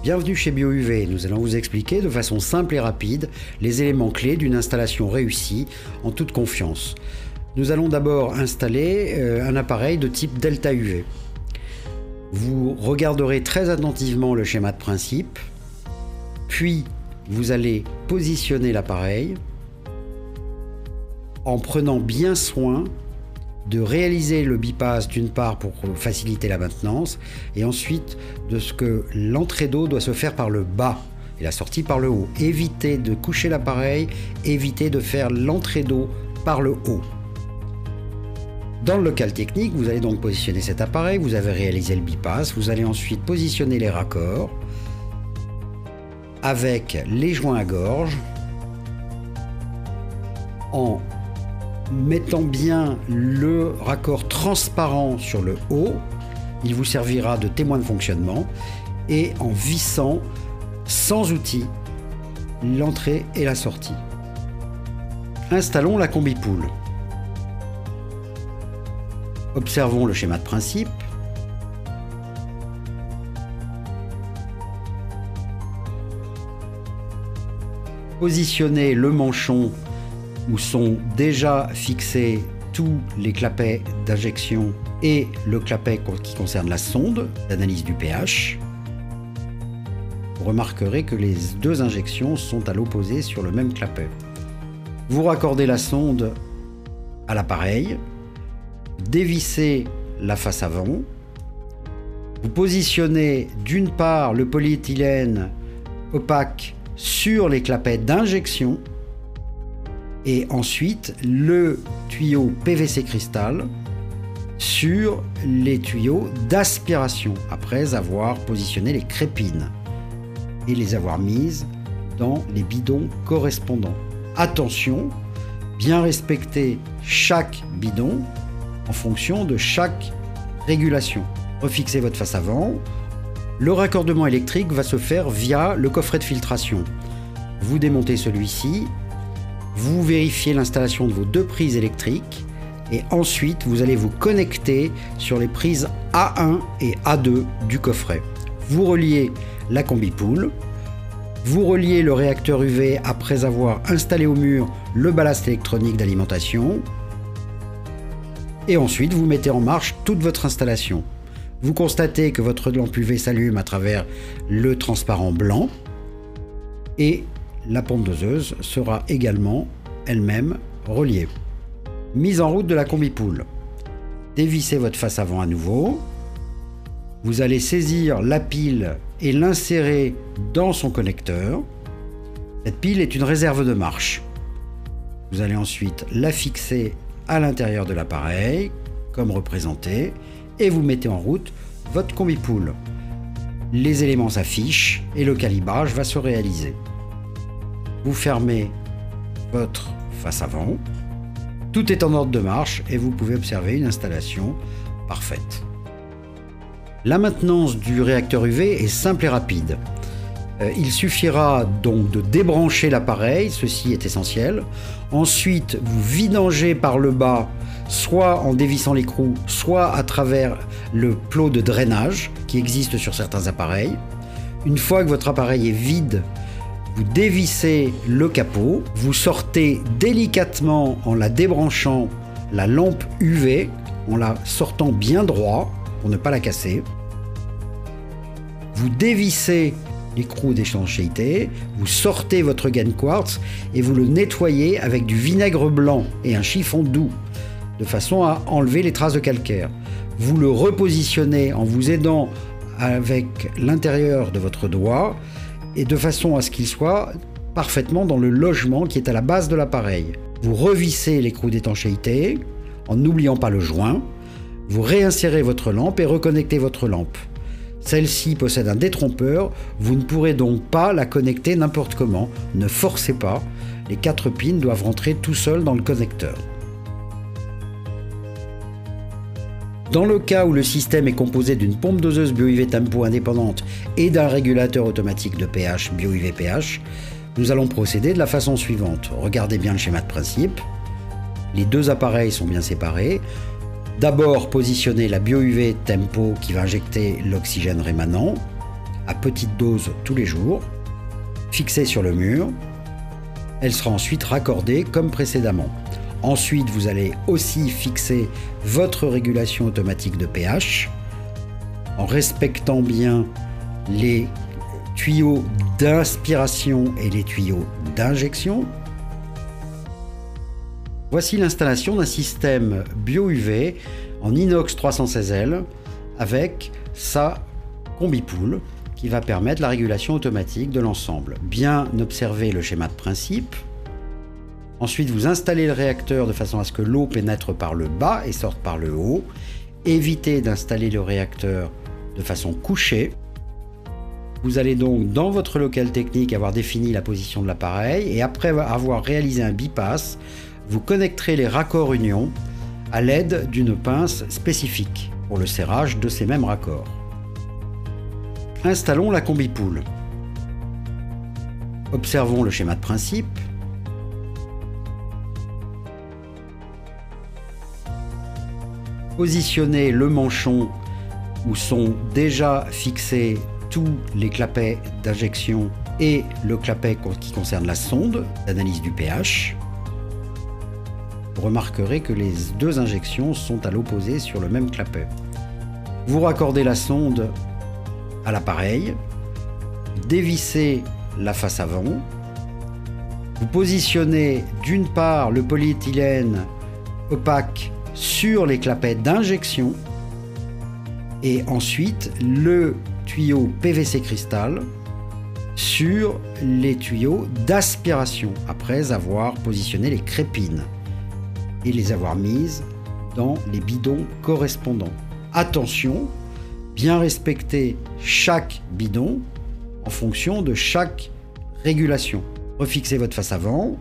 Bienvenue chez BioUV, nous allons vous expliquer de façon simple et rapide les éléments clés d'une installation réussie en toute confiance. Nous allons d'abord installer un appareil de type Delta UV. Vous regarderez très attentivement le schéma de principe, puis vous allez positionner l'appareil en prenant bien soin de réaliser le bypass d'une part pour faciliter la maintenance et ensuite de ce que l'entrée d'eau doit se faire par le bas et la sortie par le haut. Évitez de coucher l'appareil, évitez de faire l'entrée d'eau par le haut. Dans le local technique, vous allez donc positionner cet appareil, vous avez réalisé le bypass, vous allez ensuite positionner les raccords avec les joints à gorge en mettant bien le raccord transparent sur le haut, il vous servira de témoin de fonctionnement, et en vissant sans outil l'entrée et la sortie. Installons la combi-pool. Observons le schéma de principe. Positionnez le manchon où sont déjà fixés tous les clapets d'injection et le clapet qui concerne la sonde d'analyse du pH. Vous remarquerez que les deux injections sont à l'opposé sur le même clapet. Vous raccordez la sonde à l'appareil, dévissez la face avant, vous positionnez d'une part le polyéthylène opaque sur les clapets d'injection et ensuite le tuyau PVC cristal sur les tuyaux d'aspiration après avoir positionné les crépines et les avoir mises dans les bidons correspondants. Attention, bien respecter chaque bidon en fonction de chaque régulation. Refixez votre face avant. Le raccordement électrique va se faire via le coffret de filtration. Vous démontez celui-ci. Vous vérifiez l'installation de vos deux prises électriques et ensuite vous allez vous connecter sur les prises A1 et A2 du coffret. Vous reliez la combi-pool, vous reliez le réacteur UV après avoir installé au mur le ballast électronique d'alimentation et ensuite vous mettez en marche toute votre installation. Vous constatez que votre lampe UV s'allume à travers le transparent blanc et la pompe doseuse sera également elle-même reliée. Mise en route de la combi-pool. Dévissez votre face avant à nouveau. Vous allez saisir la pile et l'insérer dans son connecteur. Cette pile est une réserve de marche. Vous allez ensuite la fixer à l'intérieur de l'appareil, comme représenté, et vous mettez en route votre combi-pool. Les éléments s'affichent et le calibrage va se réaliser. Vous fermez votre face avant. Tout est en ordre de marche et vous pouvez observer une installation parfaite. La maintenance du réacteur UV est simple et rapide. Il suffira donc de débrancher l'appareil, ceci est essentiel. Ensuite, vous vidangez par le bas, soit en dévissant l'écrou, soit à travers le plot de drainage qui existe sur certains appareils. Une fois que votre appareil est vide, vous dévissez le capot, vous sortez délicatement en la débranchant la lampe UV, en la sortant bien droit pour ne pas la casser. Vous dévissez l'écrou d'étanchéité, vous sortez votre gaine quartz et vous le nettoyez avec du vinaigre blanc et un chiffon doux, de façon à enlever les traces de calcaire. Vous le repositionnez en vous aidant avec l'intérieur de votre doigt et de façon à ce qu'il soit parfaitement dans le logement qui est à la base de l'appareil. Vous revissez l'écrou d'étanchéité en n'oubliant pas le joint, vous réinsérez votre lampe et reconnectez votre lampe. Celle-ci possède un détrompeur, vous ne pourrez donc pas la connecter n'importe comment, ne forcez pas, les 4 pins doivent rentrer tout seuls dans le connecteur. Dans le cas où le système est composé d'une pompe doseuse BioUV Tempo indépendante et d'un régulateur automatique de pH BioUV pH, nous allons procéder de la façon suivante. Regardez bien le schéma de principe. Les deux appareils sont bien séparés. D'abord, positionnez la BioUV Tempo qui va injecter l'oxygène rémanent. à petite dose tous les jours, fixée sur le mur. Elle sera ensuite raccordée comme précédemment. Ensuite, vous allez aussi fixer votre régulation automatique de pH en respectant bien les tuyaux d'inspiration et les tuyaux d'injection. Voici l'installation d'un système bio-UV en inox 316L avec sa combi-pool qui va permettre la régulation automatique de l'ensemble. Bien observer le schéma de principe. Ensuite, vous installez le réacteur de façon à ce que l'eau pénètre par le bas et sorte par le haut. Évitez d'installer le réacteur de façon couchée. Vous allez donc dans votre local technique avoir défini la position de l'appareil et après avoir réalisé un bypass, vous connecterez les raccords union à l'aide d'une pince spécifique pour le serrage de ces mêmes raccords. Installons la combi-pool. Observons le schéma de principe. Positionnez le manchon où sont déjà fixés tous les clapets d'injection et le clapet qui concerne la sonde d'analyse du pH. Vous remarquerez que les deux injections sont à l'opposé sur le même clapet. Vous raccordez la sonde à l'appareil, dévissez la face avant, vous positionnez d'une part le polyéthylène opaque sur les clapets d'injection et ensuite le tuyau PVC cristal sur les tuyaux d'aspiration après avoir positionné les crépines et les avoir mises dans les bidons correspondants. Attention, bien respecter chaque bidon en fonction de chaque régulation. Refixez votre face avant.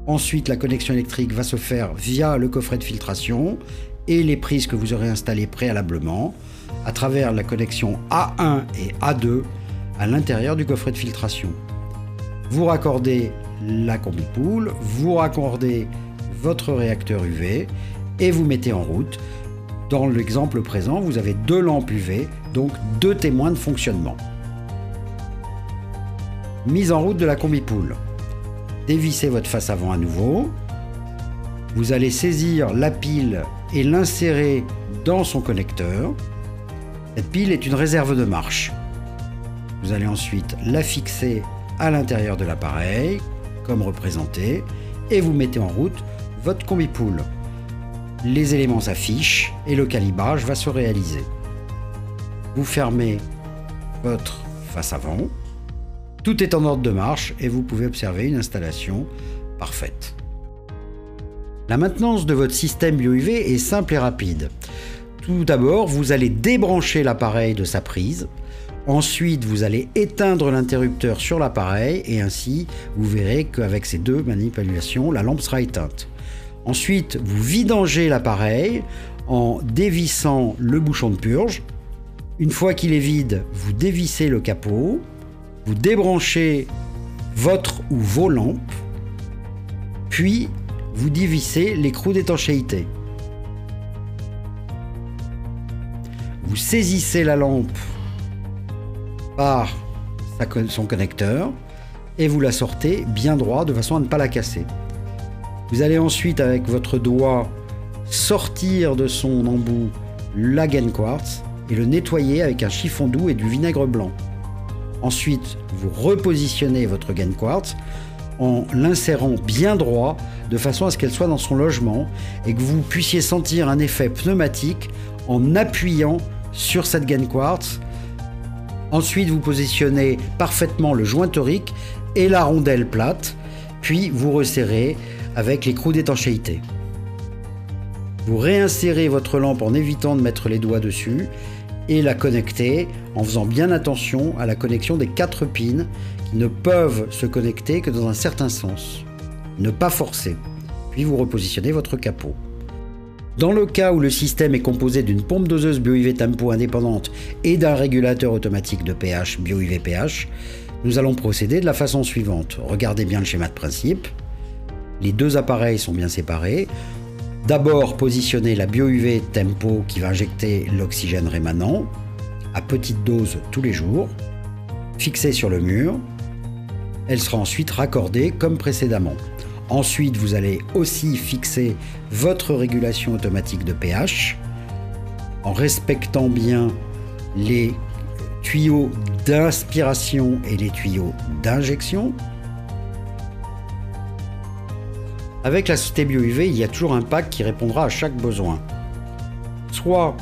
Ensuite, la connexion électrique va se faire via le coffret de filtration et les prises que vous aurez installées préalablement à travers la connexion A1 et A2 à l'intérieur du coffret de filtration. Vous raccordez la combi-pool, vous raccordez votre réacteur UV et vous mettez en route. Dans l'exemple présent, vous avez 2 lampes UV, donc 2 témoins de fonctionnement. Mise en route de la combi-pool. Dévissez votre face avant à nouveau. Vous allez saisir la pile et l'insérer dans son connecteur. Cette pile est une réserve de marche. Vous allez ensuite la fixer à l'intérieur de l'appareil, comme représenté, et vous mettez en route votre combi-pool. Les éléments s'affichent et le calibrage va se réaliser. Vous fermez votre face avant. Tout est en ordre de marche et vous pouvez observer une installation parfaite. La maintenance de votre système bio-UV est simple et rapide. Tout d'abord, vous allez débrancher l'appareil de sa prise. Ensuite, vous allez éteindre l'interrupteur sur l'appareil et ainsi, vous verrez qu'avec ces 2 manipulations, la lampe sera éteinte. Ensuite, vous vidangez l'appareil en dévissant le bouchon de purge. Une fois qu'il est vide, vous dévissez le capot. Vous débranchez votre ou vos lampes, puis vous dévissez l'écrou d'étanchéité. Vous saisissez la lampe par son connecteur et vous la sortez bien droit de façon à ne pas la casser. Vous allez ensuite avec votre doigt sortir de son embout la gaine quartz et le nettoyer avec un chiffon doux et du vinaigre blanc. Ensuite, vous repositionnez votre gaine quartz en l'insérant bien droit de façon à ce qu'elle soit dans son logement et que vous puissiez sentir un effet pneumatique en appuyant sur cette gaine quartz. Ensuite, vous positionnez parfaitement le joint torique et la rondelle plate, puis vous resserrez avec l'écrou d'étanchéité. Vous réinsérez votre lampe en évitant de mettre les doigts dessus et la connecter en faisant bien attention à la connexion des 4 pins qui ne peuvent se connecter que dans un certain sens. Ne pas forcer. Puis vous repositionnez votre capot. Dans le cas où le système est composé d'une pompe doseuse bio-UV Tempo indépendante et d'un régulateur automatique de pH bio-UV pH, nous allons procéder de la façon suivante. Regardez bien le schéma de principe. Les 2 appareils sont bien séparés. D'abord, positionnez la bio-UV Tempo qui va injecter l'oxygène rémanent à petite dose tous les jours, fixée sur le mur. Elle sera ensuite raccordée comme précédemment. Ensuite, vous allez aussi fixer votre régulation automatique de pH en respectant bien les tuyaux d'inspiration et les tuyaux d'injection. Avec la société BioUV, il y a toujours un pack qui répondra à chaque besoin. Soit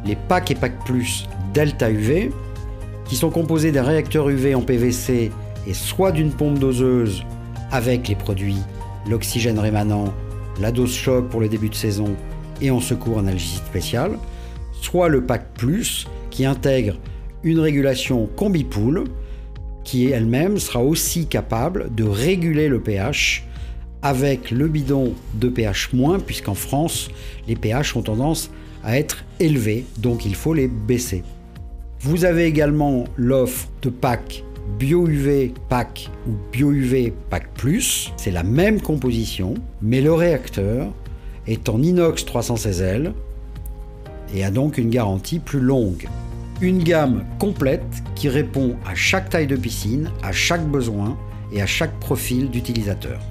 les packs et packs plus Delta UV, qui sont composés d'un réacteur UV en PVC et soit d'une pompe doseuse avec les produits, l'oxygène rémanent, la dose choc pour le début de saison et en secours analgésie spéciale, soit le pack plus qui intègre une régulation combi-pool qui elle-même sera aussi capable de réguler le pH avec le bidon de pH-, puisqu'en France, les pH ont tendance à être élevés, donc il faut les baisser. Vous avez également l'offre de pack BioUV Pack ou BioUV Pack Plus. C'est la même composition, mais le réacteur est en inox 316L et a donc une garantie plus longue. Une gamme complète qui répond à chaque taille de piscine, à chaque besoin et à chaque profil d'utilisateur.